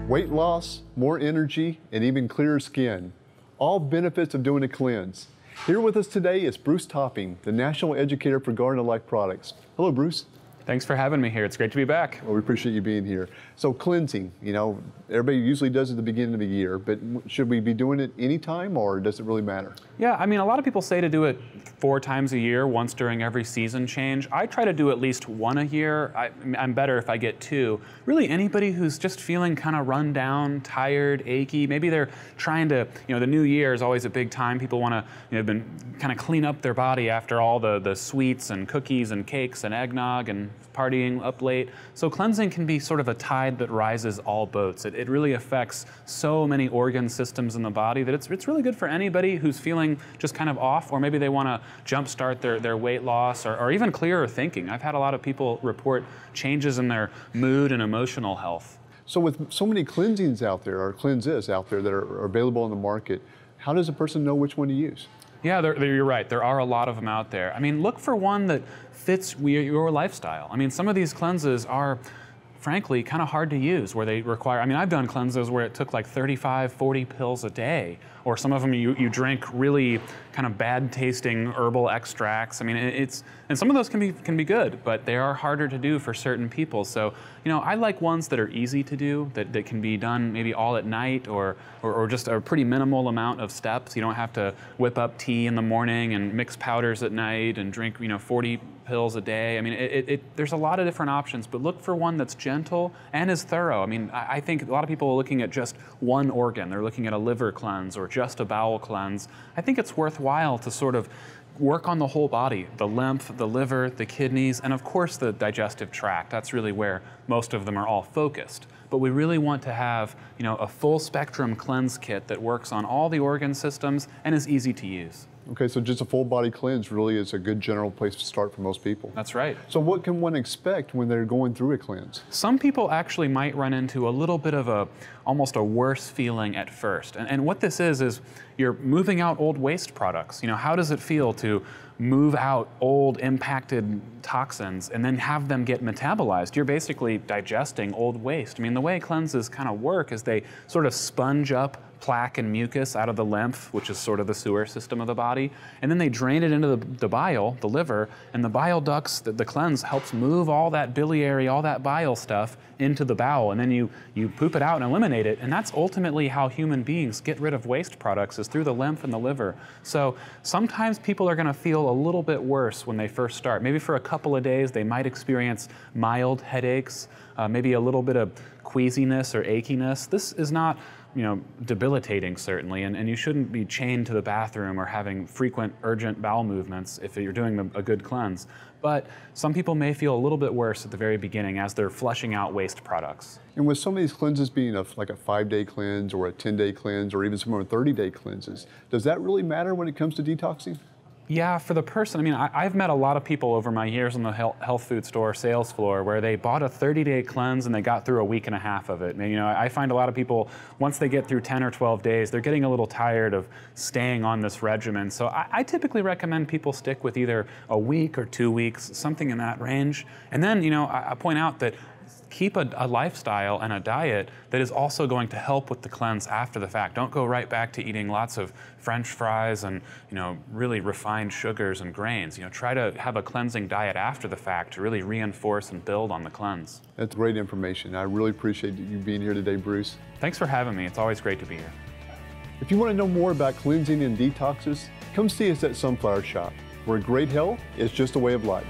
Weight loss, more energy, and even clearer skin. All benefits of doing a cleanse. Here with us today is Bruce Topping, the National Educator for Garden of Life Products. Hello, Bruce. Thanks for having me here. It's great to be back. Well, we appreciate you being here. So cleansing, everybody usually does it at the beginning of the year, but should we be doing it anytime or does it really matter? Yeah, I mean, a lot of people say to do it 4 times a year, once during every season change. I try to do at least 1 a year. I'm better if I get 2. Really, anybody who's just feeling kind of run down, tired, achy, maybe they're trying to, the new year is always a big time. People want to, been kind of clean up their body after all the sweets and cookies and cakes and eggnog and partying up late. So cleansing can be sort of a tide that rises all boats. It really affects so many organ systems in the body that it's really good for anybody who's feeling just kind of off, or maybe they want to jumpstart their weight loss or even clearer thinking. I've had a lot of people report changes in their mood and emotional health. So with so many cleansings out there, or cleanses out there that are available on the market, how does a person know which one to use? Yeah, you're right. There are a lot of them out there. I mean, look for one that fits your lifestyle. I mean, some of these cleanses are, frankly, kind of hard to use, where they require, I've done cleanses where it took like 35, 40 pills a day, or some of them you drink really kind of bad tasting herbal extracts. And some of those can be good, but they are harder to do for certain people. So, I like ones that are easy to do, that can be done maybe all at night or just a pretty minimal amount of steps. You don't have to whip up tea in the morning and mix powders at night and drink, 40 pills a day. There's a lot of different options, but look for one that's gentle and is thorough. I think a lot of people are looking at just one organ. They're looking at a liver cleanse or just a bowel cleanse. I think it's worthwhile to sort of work on the whole body, the lymph, the liver, the kidneys, and of course the digestive tract. That's really where most of them are all focused. But we really want to have, a full spectrum cleanse kit that works on all the organ systems and is easy to use. Okay, so just a full body cleanse really is a good general place to start for most people. That's right. So what can one expect when they're going through a cleanse? Some people actually might run into a little bit of almost a worse feeling at first. And what this is you're moving out old waste products. How does it feel to move out old impacted toxins and then have them get metabolized? You're basically digesting old waste. The way cleanses kind of work is they sort of sponge up plaque and mucus out of the lymph, which is sort of the sewer system of the body, and then they drain it into the bile, the liver, and the bile ducts, the cleanse helps move all that biliary, all that bile stuff into the bowel, and then you poop it out and eliminate it, and that's ultimately how human beings get rid of waste products, is through the lymph and the liver. So sometimes people are going to feel a little bit worse when they first start. Maybe for a couple of days they might experience mild headaches, maybe a little bit of queasiness or achiness. This is not debilitating, certainly, and you shouldn't be chained to the bathroom or having frequent urgent bowel movements if you're doing a good cleanse. But some people may feel a little bit worse at the very beginning as they're flushing out waste products. And with some of these cleanses being like a 5-day cleanse or a 10-day cleanse or even some of 30-day cleanses, does that really matter when it comes to detoxing? Yeah, for the person, I've met a lot of people over my years on the health food store sales floor where they bought a 30-day cleanse and they got through a week and a half of it. I find a lot of people, once they get through 10 or 12 days, they're getting a little tired of staying on this regimen. So I typically recommend people stick with either a week or 2 weeks, something in that range. And then, I point out that keep a lifestyle and a diet that is also going to help with the cleanse after the fact. Don't go right back to eating lots of French fries and really refined sugars and grains. Try to have a cleansing diet after the fact to really reinforce and build on the cleanse. That's great information. I really appreciate you being here today, Bruce. Thanks for having me. It's always great to be here. If you want to know more about cleansing and detoxes, come see us at Sunflower Shop, where great health is just a way of life.